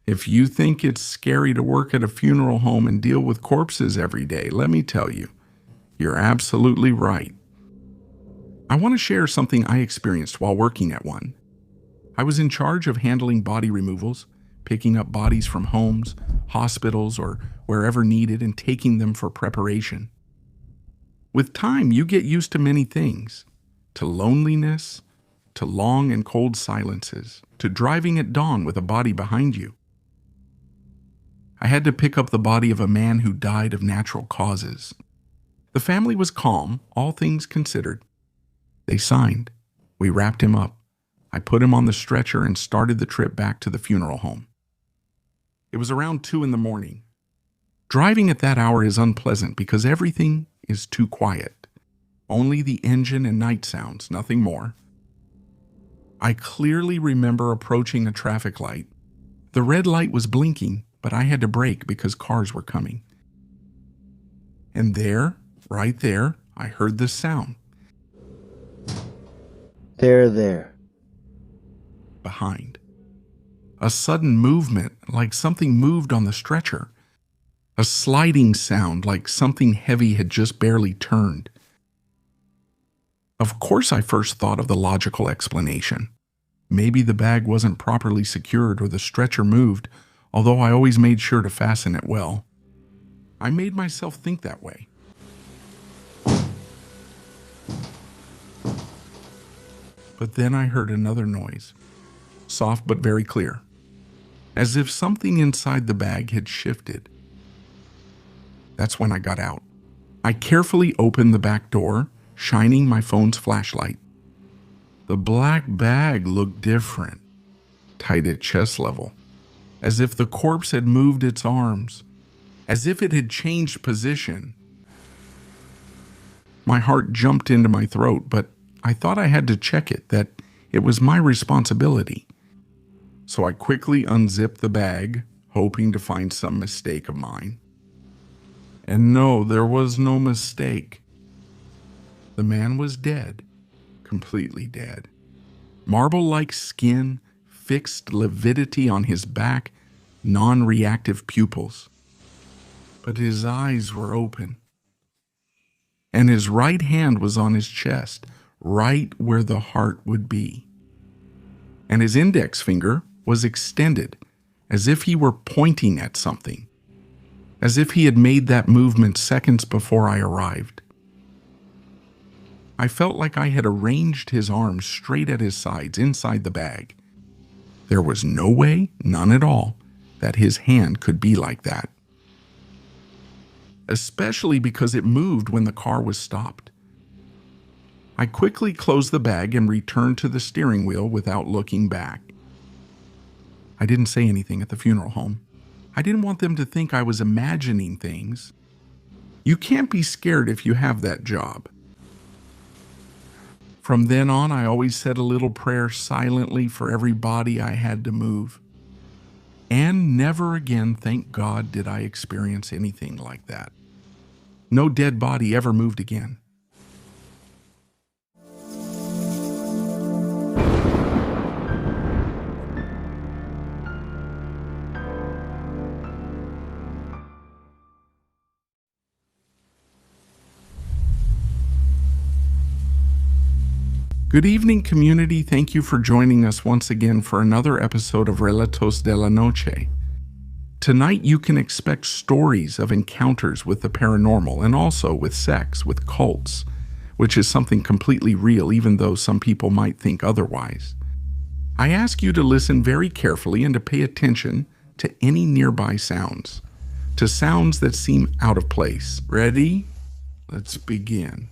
If you think it's scary to work at a funeral home and deal with corpses every day, let me tell you, you're absolutely right. I want to share something I experienced while working at one. I was in charge of handling body removals, picking up bodies from homes, hospitals, or wherever needed and taking them for preparation. With time, you get used to many things, to loneliness, to long and cold silences, to driving at dawn with a body behind you. I had to pick up the body of a man who died of natural causes. The family was calm, all things considered. They signed. We wrapped him up. I put him on the stretcher and started the trip back to the funeral home. It was around 2 a.m. Driving at that hour is unpleasant because everything is too quiet. Only the engine and night sounds, nothing more. I clearly remember approaching a traffic light. The red light was blinking, but I had to brake because cars were coming. And there, right there, I heard this sound. There. Behind. A sudden movement, like something moved on the stretcher. A sliding sound, like something heavy had just barely turned. Of course, I first thought of the logical explanation. Maybe the bag wasn't properly secured or the stretcher moved, although I always made sure to fasten it well. I made myself think that way. But then I heard another noise, soft but very clear, as if something inside the bag had shifted. That's when I got out. I carefully opened the back door, shining my phone's flashlight. The black bag looked different, tight at chest level, as if the corpse had moved its arms, as if it had changed position. My heart jumped into my throat, but I thought I had to check it, that it was my responsibility. So I quickly unzipped the bag, hoping to find some mistake of mine. And no, there was no mistake. The man was dead, completely dead. Marble-like skin, fixed lividity on his back, non-reactive pupils. But his eyes were open. And his right hand was on his chest, right where the heart would be. And his index finger was extended, as if he were pointing at something, as if he had made that movement seconds before I arrived. I felt like I had arranged his arms straight at his sides inside the bag. There was no way, none at all, that his hand could be like that. Especially because it moved when the car was stopped. I quickly closed the bag and returned to the steering wheel without looking back. I didn't say anything at the funeral home. I didn't want them to think I was imagining things. You can't be scared if you have that job. From then on, I always said a little prayer silently for every body I had to move. And never again, thank God, did I experience anything like that. No dead body ever moved again. Good evening, community. Thank you for joining us once again for another episode of Relatos de la Noche. Tonight you can expect stories of encounters with the paranormal and also with sex, with cults, which is something completely real even though some people might think otherwise. I ask you to listen very carefully and to pay attention to any nearby sounds, to sounds that seem out of place. Ready? Let's begin.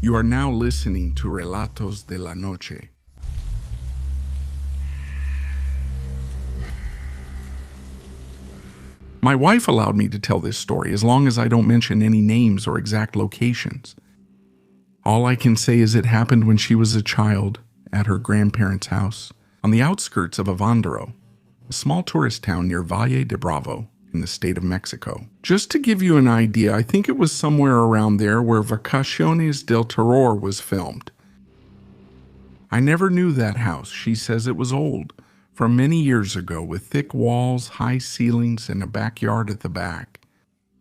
You are now listening to Relatos de la Noche. My wife allowed me to tell this story as long as I don't mention any names or exact locations. All I can say is it happened when she was a child at her grandparents' house on the outskirts of Avándaro, a small tourist town near Valle de Bravo in the state of Mexico. Just to give you an idea, I think it was somewhere around there where Vacaciones del Terror was filmed. I never knew that house. She says it was old, from many years ago with thick walls, high ceilings, and a backyard at the back.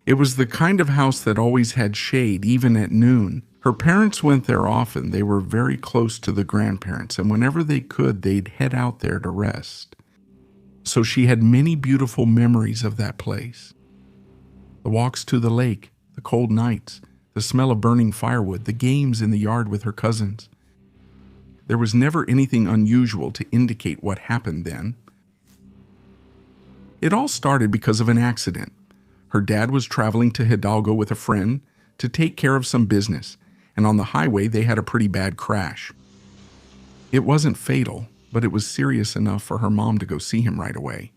It was the kind of house that always had shade, even at noon. Her parents went there often. They were very close to the grandparents, and whenever they could, they'd head out there to rest. So she had many beautiful memories of that place. The walks to the lake, the cold nights, the smell of burning firewood, the games in the yard with her cousins. There was never anything unusual to indicate what happened then. It all started because of an accident. Her dad was traveling to Hidalgo with a friend to take care of some business, and on the highway they had a pretty bad crash. It wasn't fatal, but it was serious enough for her mom to go see him right away.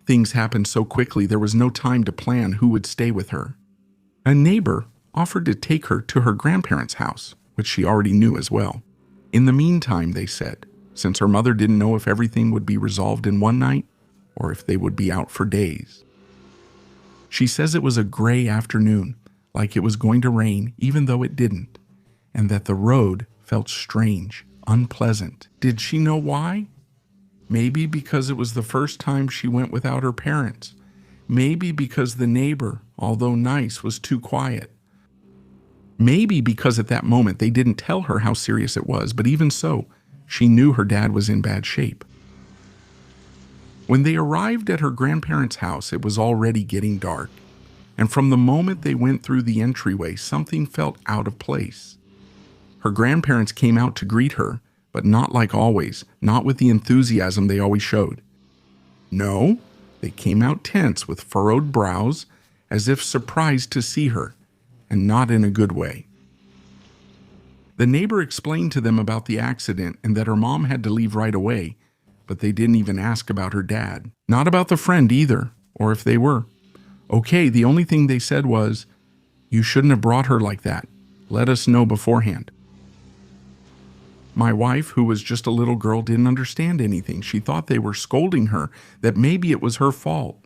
Things happened so quickly there was no time to plan who would stay with her. A neighbor offered to take her to her grandparents' house, which she already knew as well. In the meantime, they said, since her mother didn't know if everything would be resolved in one night or if they would be out for days. She says it was a gray afternoon, like it was going to rain, even though it didn't, and that the road felt strange, unpleasant. Did she know why? Maybe because it was the first time she went without her parents. Maybe because the neighbor, although nice, was too quiet. Maybe because at that moment they didn't tell her how serious it was, but even so, she knew her dad was in bad shape. When they arrived at her grandparents' house, it was already getting dark, and from the moment they went through the entryway, something felt out of place. Her grandparents came out to greet her, but not like always, not with the enthusiasm they always showed. No, they came out tense with furrowed brows, as if surprised to see her, and not in a good way. The neighbor explained to them about the accident and that her mom had to leave right away, but they didn't even ask about her dad. Not about the friend either, or if they were. Okay, the only thing they said was, "You shouldn't have brought her like that. Let us know beforehand." My wife, who was just a little girl, didn't understand anything. She thought they were scolding her, that maybe it was her fault.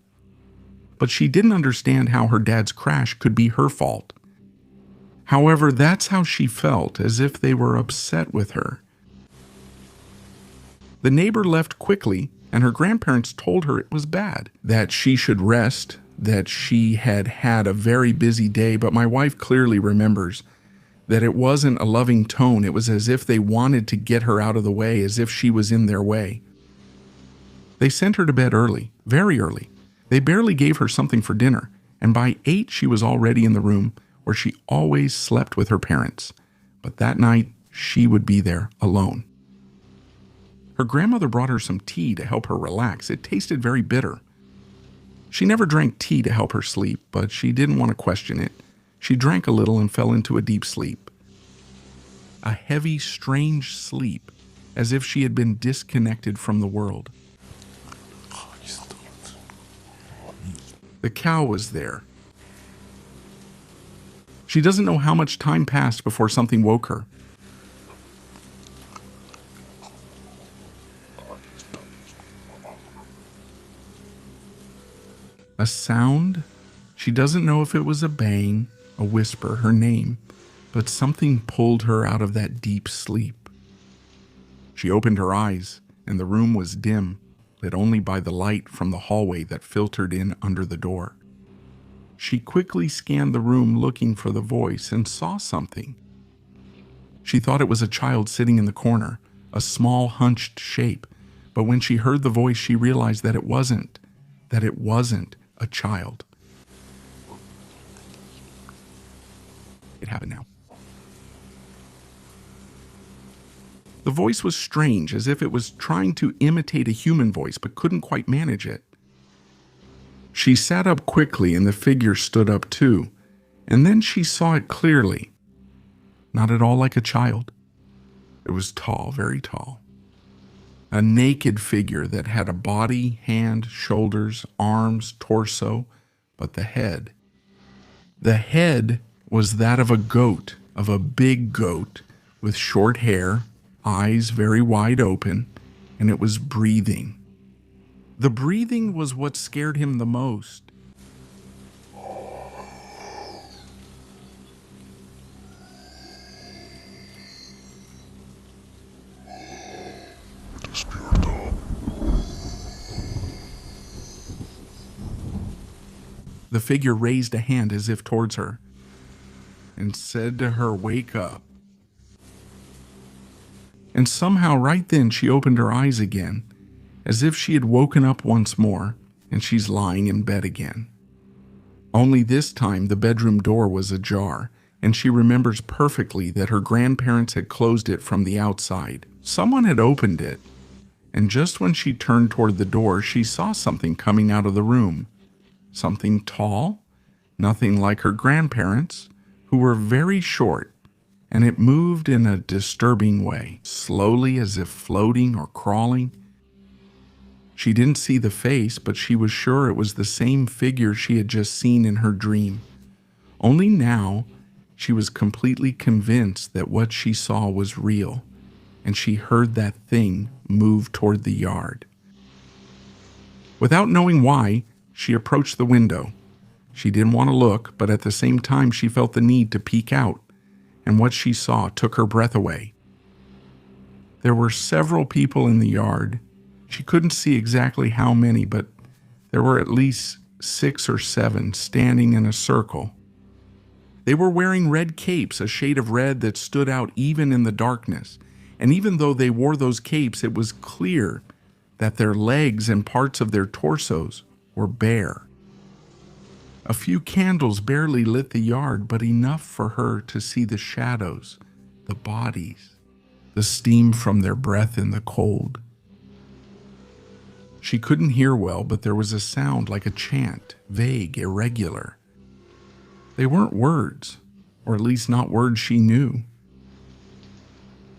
But she didn't understand how her dad's crash could be her fault. However, that's how she felt, as if they were upset with her. The neighbor left quickly, and her grandparents told her it was bad, that she should rest, that she had had a very busy day, but my wife clearly remembers that it wasn't a loving tone. It was as if they wanted to get her out of the way, as if she was in their way. They sent her to bed early, very early. They barely gave her something for dinner, and by 8 she was already in the room where she always slept with her parents. But that night, she would be there alone. Her grandmother brought her some tea to help her relax. It tasted very bitter. She never drank tea to help her sleep, but she didn't want to question it. She drank a little and fell into a deep sleep. A heavy, strange sleep, as if she had been disconnected from the world. The cow was there. She doesn't know how much time passed before something woke her. A sound? She doesn't know if it was a bang, a whisper, her name, but something pulled her out of that deep sleep. She opened her eyes, and the room was dim, lit only by the light from the hallway that filtered in under the door. She quickly scanned the room looking for the voice and saw something. She thought it was a child sitting in the corner, a small hunched shape, but when she heard the voice she realized that it wasn't a child. It happened now. The voice was strange, as if it was trying to imitate a human voice but couldn't quite manage it. She sat up quickly and the figure stood up too, and then she saw it clearly. Not at all like a child. It was tall, very tall. A naked figure that had a body, hand, shoulders, arms, torso, but the head was that of a goat, of a big goat, with short hair, eyes very wide open, and it was breathing. The breathing was what scared him the most. Despierta. The figure raised a hand as if towards her and said to her, "Wake up." And somehow right then she opened her eyes again, as if she had woken up once more, and she's lying in bed again. Only this time the bedroom door was ajar, and she remembers perfectly that her grandparents had closed it from the outside. Someone had opened it, and just when she turned toward the door, she saw something coming out of the room. Something tall, nothing like her grandparents, who were very short, and it moved in a disturbing way, slowly as if floating or crawling. She didn't see the face, but she was sure it was the same figure she had just seen in her dream. Only now, she was completely convinced that what she saw was real, and she heard that thing move toward the yard. Without knowing why, she approached the window. She didn't want to look, but at the same time she felt the need to peek out, and what she saw took her breath away. There were several people in the yard. She couldn't see exactly how many, but there were at least 6 or 7 standing in a circle. They were wearing red capes, a shade of red that stood out even in the darkness. And even though they wore those capes, it was clear that their legs and parts of their torsos were bare. A few candles barely lit the yard, but enough for her to see the shadows, the bodies, the steam from their breath in the cold. She couldn't hear well, but there was a sound like a chant, vague, irregular. They weren't words, or at least not words she knew.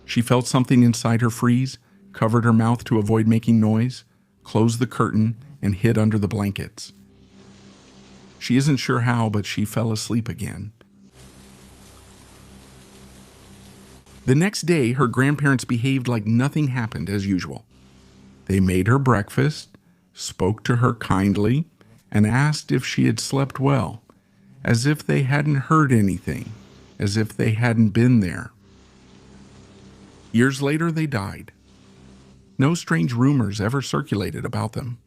She felt something inside her freeze, covered her mouth to avoid making noise, closed the curtain, and hid under the blankets. She isn't sure how, but she fell asleep again. The next day, her grandparents behaved like nothing happened as usual. They made her breakfast, spoke to her kindly, and asked if she had slept well, as if they hadn't heard anything, as if they hadn't been there. Years later, they died. No strange rumors ever circulated about them.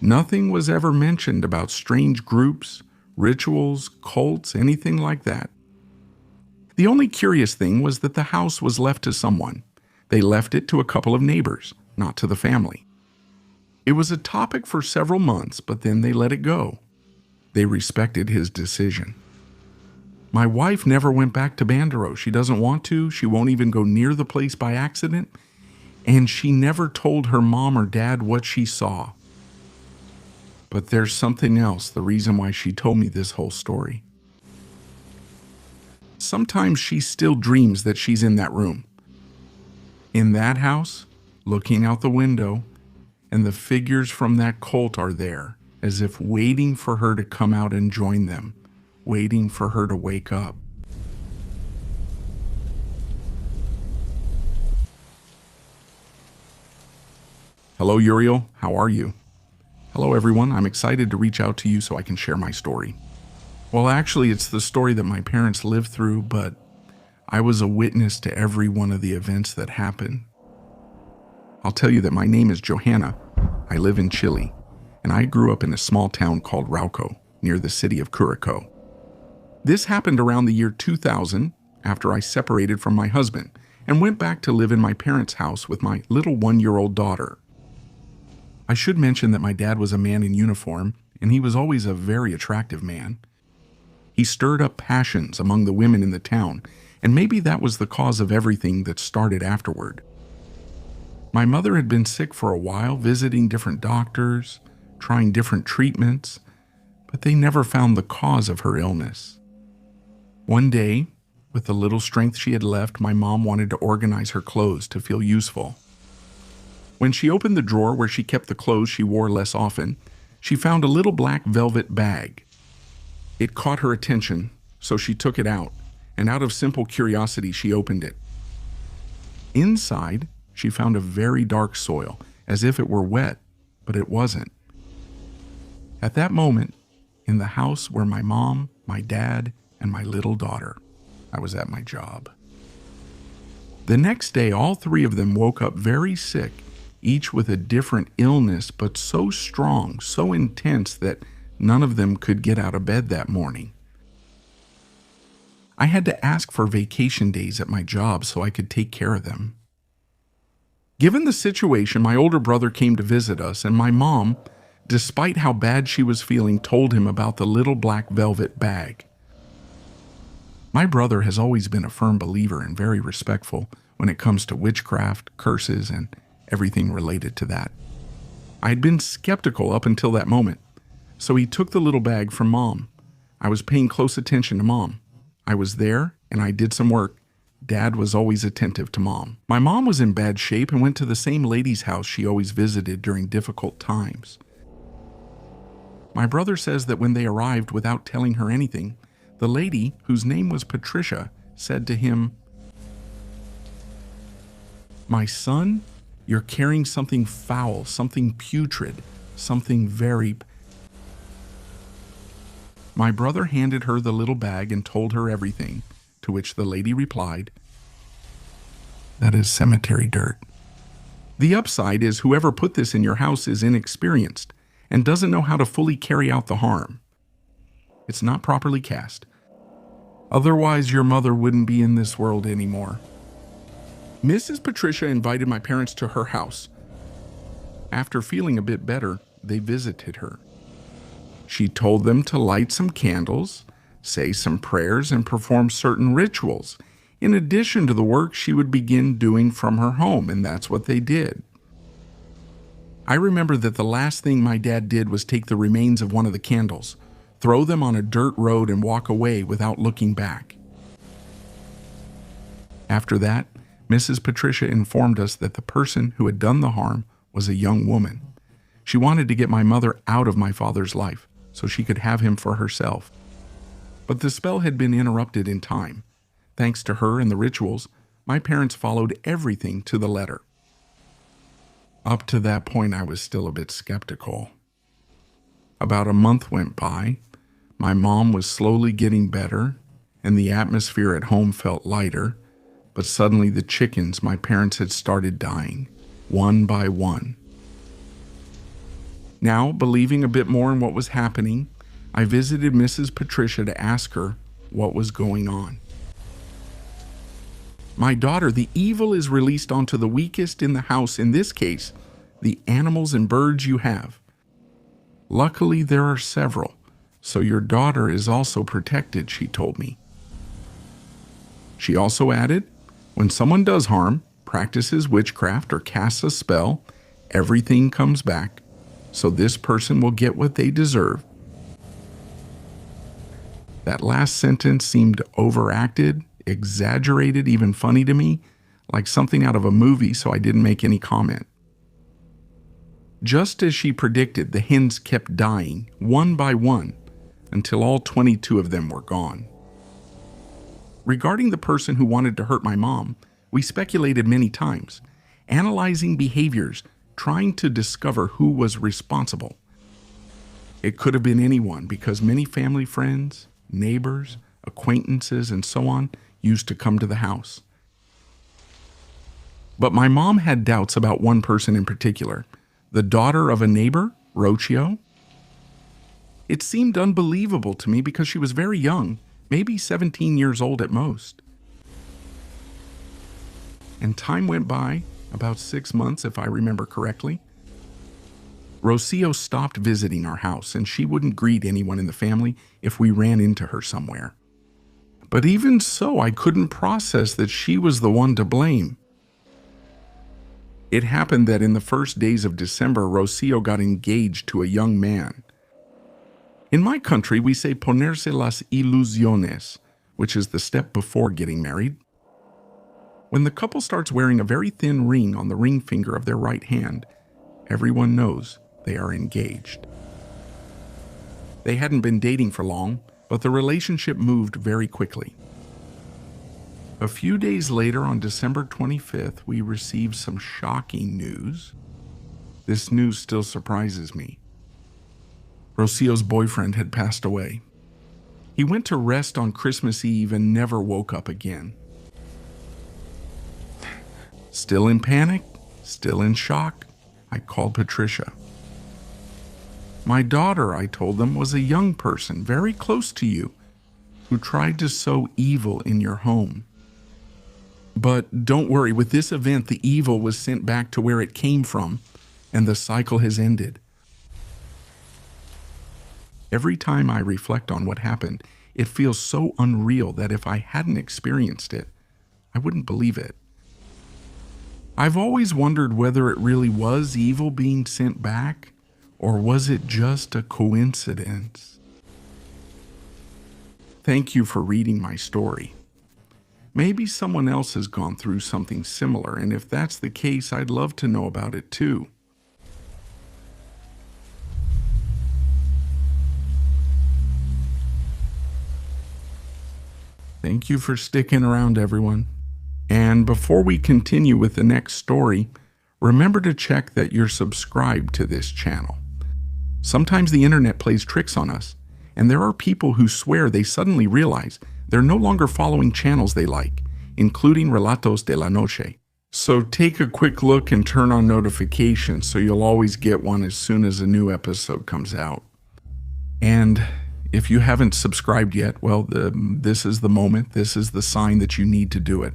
Nothing was ever mentioned about strange groups, rituals, cults, anything like that. The only curious thing was that the house was left to someone. They left it to a couple of neighbors, not to the family. It was a topic for several months, but then they let it go. They respected his decision. My wife never went back to Avándaro. She doesn't want to. She won't even go near the place by accident. And she never told her mom or dad what she saw. But there's something else, the reason why she told me this whole story. Sometimes she still dreams that she's in that room. In that house, looking out the window, and the figures from that cult are there, as if waiting for her to come out and join them, waiting for her to wake up. Hello, Uriel. How are you? Hello, everyone. I'm excited to reach out to you so I can share my story. Well, actually, it's the story that my parents lived through, but I was a witness to every one of the events that happened. I'll tell you that my name is Johanna. I live in Chile, and I grew up in a small town called Rauco, near the city of Curacao. This happened around the year 2000, after I separated from my husband and went back to live in my parents' house with my little 1-year-old daughter. I should mention that my dad was a man in uniform, and he was always a very attractive man. He stirred up passions among the women in the town, and maybe that was the cause of everything that started afterward. My mother had been sick for a while, visiting different doctors, trying different treatments, but they never found the cause of her illness. One day, with the little strength she had left, my mom wanted to organize her clothes to feel useful. When she opened the drawer where she kept the clothes she wore less often, she found a little black velvet bag. It caught her attention, so she took it out, and out of simple curiosity, she opened it. Inside, she found a very dark soil, as if it were wet, but it wasn't. At that moment, in the house where my mom, my dad, and my little daughter, I was at my job. The next day, all 3 of them woke up very sick, each with a different illness, but so strong, so intense that None of them could get out of bed that morning. I had to ask for vacation days at my job so I could take care of them. Given the situation, my older brother came to visit us, and my mom, despite how bad she was feeling, told him about the little black velvet bag. My brother has always been a firm believer and very respectful when it comes to witchcraft, curses, and everything related to that. I had been skeptical up until that moment, so he took the little bag from Mom. I was paying close attention to Mom. I was there, and I did some work. Dad was always attentive to Mom. My mom was in bad shape and went to the same lady's house she always visited during difficult times. My brother says that when they arrived without telling her anything, the lady, whose name was Patricia, said to him, "My son, you're carrying something foul, something putrid, something very..." My brother handed her the little bag and told her everything, to which the lady replied, "That is cemetery dirt." The upside is whoever put this in your house is inexperienced and doesn't know how to fully carry out the harm. It's not properly cast. Otherwise, your mother wouldn't be in this world anymore. Mrs. Patricia invited my parents to her house. After feeling a bit better, they visited her. She told them to light some candles, say some prayers, and perform certain rituals, in addition to the work she would begin doing from her home, and that's what they did. I remember that the last thing my dad did was take the remains of one of the candles, throw them on a dirt road, and walk away without looking back. After that, Mrs. Patricia informed us that the person who had done the harm was a young woman. She wanted to get my mother out of my father's life so she could have him for herself. But the spell had been interrupted in time. Thanks to her and the rituals, my parents followed everything to the letter. Up to that point, I was still a bit skeptical. About a month went by. My mom was slowly getting better, and the atmosphere at home felt lighter, but suddenly the chickens my parents had started dying, one by one. Now, believing a bit more in what was happening, I visited Mrs. Patricia to ask her what was going on. "My daughter, the evil is released onto the weakest in the house, in this case, the animals and birds you have. Luckily, there are several, so your daughter is also protected," she told me. She also added, "When someone does harm, practices witchcraft, or casts a spell, everything comes back, so this person will get what they deserve." That last sentence seemed overacted, exaggerated, even funny to me, like something out of a movie, so I didn't make any comment. Just as she predicted, the hens kept dying, one by one, until all 22 of them were gone. Regarding the person who wanted to hurt my mom, we speculated many times, analyzing behaviors, trying to discover who was responsible. It could have been anyone because many family friends, neighbors, acquaintances, and so on used to come to the house. But my mom had doubts about one person in particular, the daughter of a neighbor, Rocio. It seemed unbelievable to me because she was very young, maybe 17 years old at most. And time went by, about 6 months if I remember correctly. Rocio stopped visiting our house, and she wouldn't greet anyone in the family if we ran into her somewhere. But even so, I couldn't process that she was the one to blame. It happened that in the first days of December, Rocio got engaged to a young man. In my country, we say ponerse las ilusiones, which is the step before getting married. When the couple starts wearing a very thin ring on the ring finger of their right hand, everyone knows they are engaged. They hadn't been dating for long, but the relationship moved very quickly. A few days later, on December 25th, we received some shocking news. This news still surprises me. Rocio's boyfriend had passed away. He went to rest on Christmas Eve and never woke up again. Still in panic, still in shock, I called Patricia. My daughter, I told them, was a young person very close to you who tried to sow evil in your home. But don't worry, with this event, the evil was sent back to where it came from, and the cycle has ended. Every time I reflect on what happened, it feels so unreal that if I hadn't experienced it, I wouldn't believe it. I've always wondered whether it really was evil being sent back, or was it just a coincidence? Thank you for reading my story. Maybe someone else has gone through something similar, and if that's the case, I'd love to know about it too. Thank you for sticking around, everyone. And before we continue with the next story, remember to check that you're subscribed to this channel. Sometimes the internet plays tricks on us, and there are people who swear they suddenly realize they're no longer following channels they like, including Relatos de la Noche. So take a quick look and turn on notifications so you'll always get one as soon as a new episode comes out. And if you haven't subscribed yet, well, this is the moment. This is the sign that you need to do it.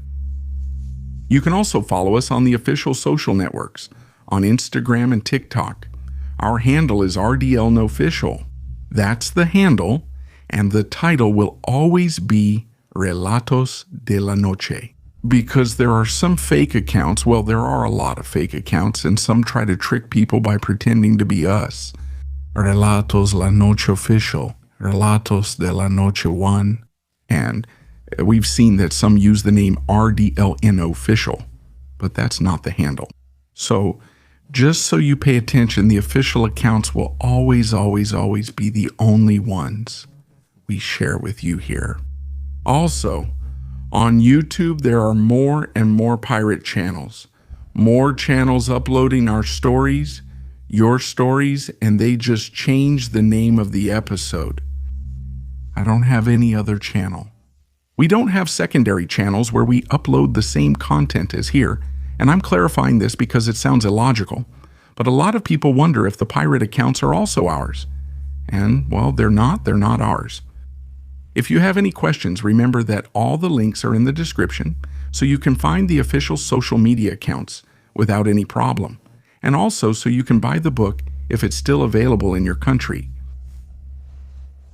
You can also follow us on the official social networks, on Instagram and TikTok. Our handle is RDLNOfficial. That's the handle, and the title will always be Relatos de la Noche. Because there are some fake accounts, well, there are a lot of fake accounts, and some try to trick people by pretending to be us. Relatos la Noche Official, Relatos de la Noche 1, and we've seen that some use the name RDLN Official, but that's not the handle. So, just so you pay attention, the official accounts will always be the only ones we share with you here. Also, on YouTube, there are more and more pirate channels. More channels uploading our stories, your stories, and they just changed the name of the episode. I don't have any other channel. We don't have secondary channels where we upload the same content as here, and I'm clarifying this because it sounds illogical, but a lot of people wonder if the pirate accounts are also ours. And, well, they're not ours. If you have any questions, remember that all the links are in the description, so you can find the official social media accounts without any problem, and also so you can buy the book if it's still available in your country.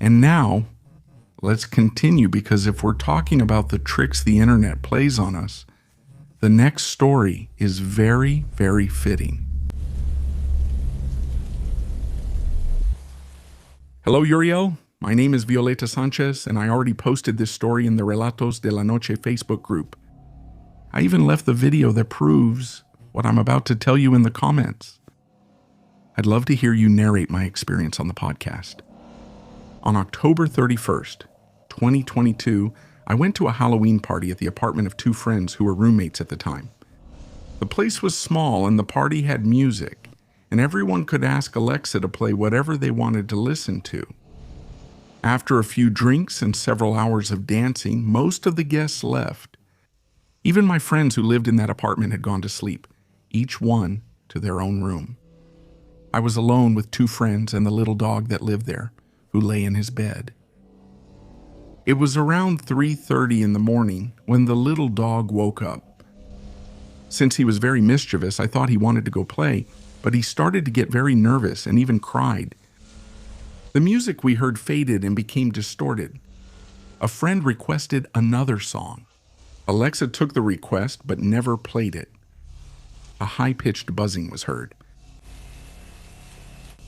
And now, let's continue, because if we're talking about the tricks the internet plays on us, the next story is very, very fitting. Hello, Uriel. My name is Violeta Sanchez, and I already posted this story in the Relatos de la Noche Facebook group. I even left the video that proves what I'm about to tell you in the comments. I'd love to hear you narrate my experience on the podcast. On October 31st, 2022, I went to a Halloween party at the apartment of two friends who were roommates at the time. The place was small and the party had music, and everyone could ask Alexa to play whatever they wanted to listen to. After a few drinks and several hours of dancing, most of the guests left. Even my friends who lived in that apartment had gone to sleep, each one to their own room. I was alone with two friends and the little dog that lived there, who lay in his bed. It was around 3:30 in the morning when the little dog woke up. Since he was very mischievous, I thought he wanted to go play, but he started to get very nervous and even cried. The music we heard faded and became distorted. A friend requested another song. Alexa took the request but never played it. A high-pitched buzzing was heard.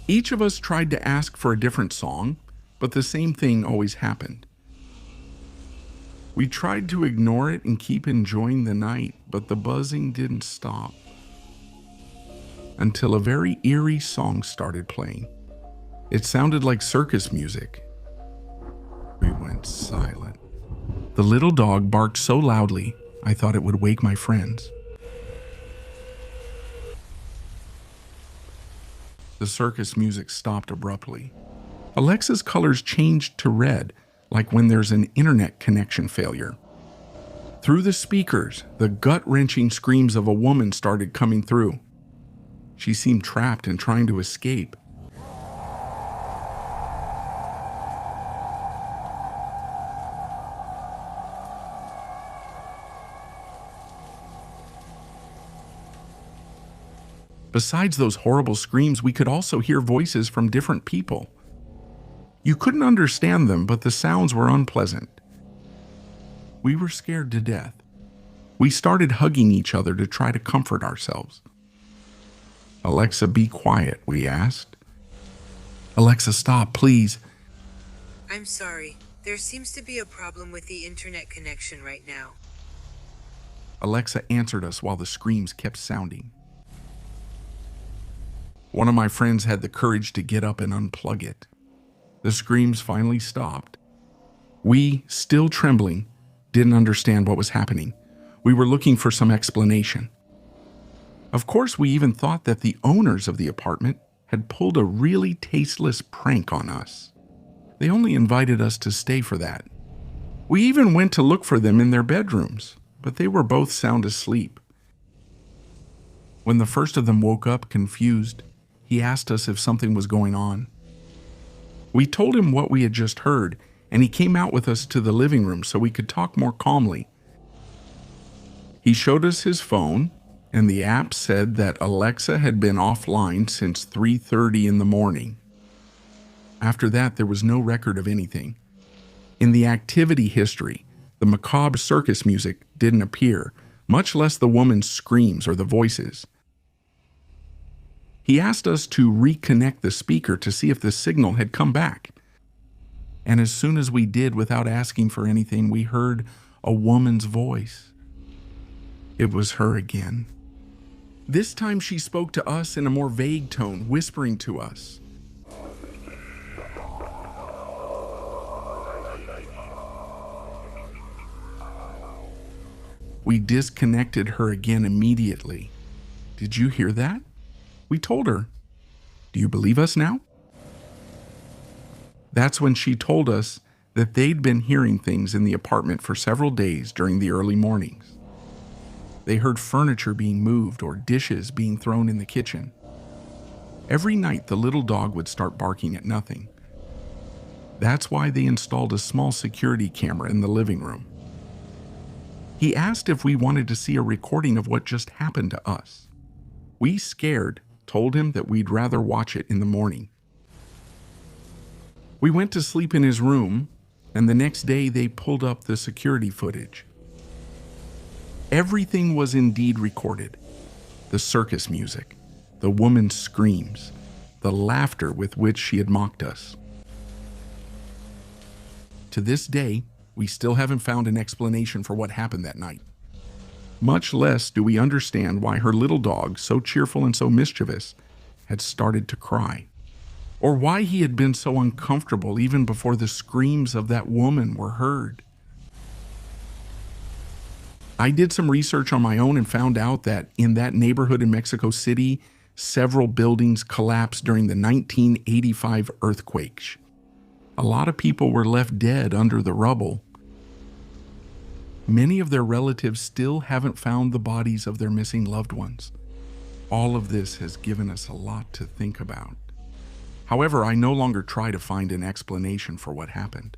Each of us tried to ask for a different song, but the same thing always happened. We tried to ignore it and keep enjoying the night, but the buzzing didn't stop. Until a very eerie song started playing. It sounded like circus music. We went silent. The little dog barked so loudly, I thought it would wake my friends. The circus music stopped abruptly. Alexa's colors changed to red, like when there's an internet connection failure. Through the speakers, the gut-wrenching screams of a woman started coming through. She seemed trapped and trying to escape. Besides those horrible screams, we could also hear voices from different people. You couldn't understand them, but the sounds were unpleasant. We were scared to death. We started hugging each other to try to comfort ourselves. "Alexa, be quiet," we asked. "Alexa, stop, please." I'm sorry. There seems to be a problem with the internet connection right now. Alexa answered us while the screams kept sounding. One of my friends had the courage to get up and unplug it. The screams finally stopped. We, still trembling, didn't understand what was happening. We were looking for some explanation. Of course, we even thought that the owners of the apartment had pulled a really tasteless prank on us. They only invited us to stay for that. We even went to look for them in their bedrooms, but they were both sound asleep. When the first of them woke up confused, he asked us if something was going on. We told him what we had just heard, and he came out with us to the living room so we could talk more calmly. He showed us his phone, and the app said that Alexa had been offline since 3:30 in the morning. After that, there was no record of anything. In the activity history, the macabre circus music didn't appear, much less the woman's screams or the voices. He asked us to reconnect the speaker to see if the signal had come back. And as soon as we did, without asking for anything, we heard a woman's voice. It was her again. This time she spoke to us in a more vague tone, whispering to us. We disconnected her again immediately. "Did you hear that?" We told her. "Do you believe us now?" That's when she told us that they'd been hearing things in the apartment for several days during the early mornings. They heard furniture being moved or dishes being thrown in the kitchen. Every night the little dog would start barking at nothing. That's why they installed a small security camera in the living room. He asked if we wanted to see a recording of what just happened to us. We, scared, told him that we'd rather watch it in the morning. We went to sleep in his room, and the next day they pulled up the security footage. Everything was indeed recorded. The circus music, the woman's screams, the laughter with which she had mocked us. To this day, we still haven't found an explanation for what happened that night. Much less do we understand why her little dog, so cheerful and so mischievous, had started to cry, or why he had been so uncomfortable even before the screams of that woman were heard. I did some research on my own and found out that in that neighborhood in Mexico City, several buildings collapsed during the 1985 earthquake. A lot of people were left dead under the rubble. Many of their relatives still haven't found the bodies of their missing loved ones. All of this has given us a lot to think about. However, I no longer try to find an explanation for what happened.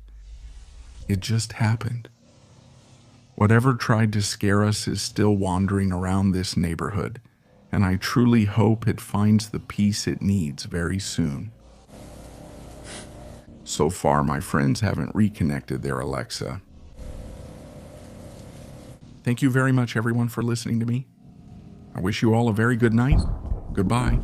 It just happened. Whatever tried to scare us is still wandering around this neighborhood, and I truly hope it finds the peace it needs very soon. So far, my friends haven't reconnected their Alexa. Thank you very much, everyone, for listening to me. I wish you all a very good night. Goodbye.